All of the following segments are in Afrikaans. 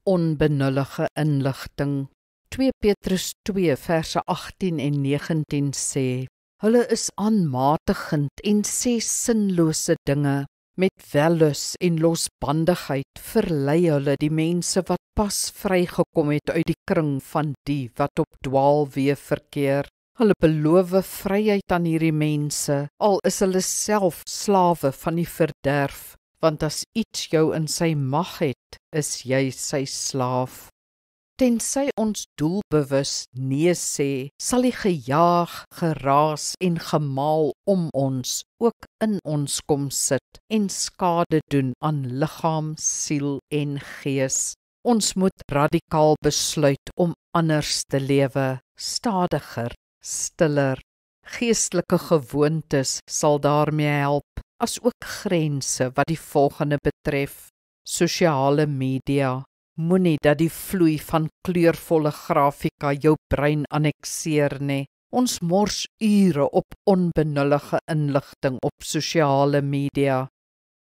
onbenullige inligting. 2 Petrus 2 verse 18 en 19 sê, hulle is aanmatigend en sê sinlose dinge. Met wellus en losbandigheid verlei hulle die mense wat pas vrygekom het uit die kring van die wat op dwaalweë verkeer. Hulle beloof vryheid aan hierdie mense, al is hulle self slawe van die verderf, want as iets jou in sy mag het, is jy sy slaaf. Tensy ons doelbewus nee sê, sal die gejaag, geraas en gemaal om ons ook in ons kom sit en skade doen aan liggaam, siel en gees. Ons moet radikaal besluit om anders te lewe, stadiger, stiller. Geestelike gewoontes sal daarmee help, as ook grense wat die volgende betref. Sosiale media. Moenie dat die vloei van kleurvolle grafika jou brein annekseer nie. Ons mors ure op onbenullige inligting op sosiale media.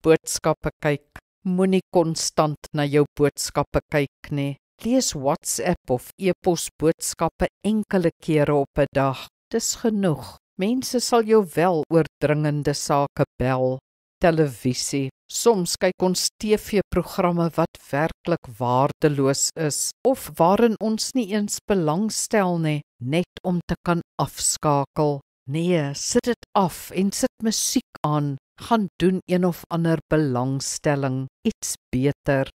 Boodskappe kyk. Moenie konstant na jou boodskappe kyk nie. Lees WhatsApp of e-pos boodskappe enkele kere op 'n dag. Dis genoeg. Mense sal jou wel oor dringende sake bel. Televisie. Soms kyk ons TV-programme wat werklik waardeloos is, of waarin ons nie eens belangstel nie, net om te kan afskakel. Nee, sit dit af en sit musiek aan, gaan doen een of ander belangstelling, iets beter.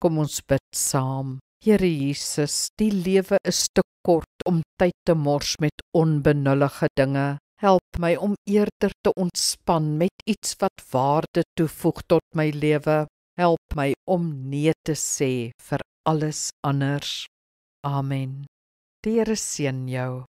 Kom ons bid saam. Here Jesus, die lewe is te kort om tyd te mors met onbenullige dinge. Help my om eerder te ontspan met iets wat waarde toevoeg tot my lewe. Help my om nee te sê vir alles anders. Amen. Die Here seën jou.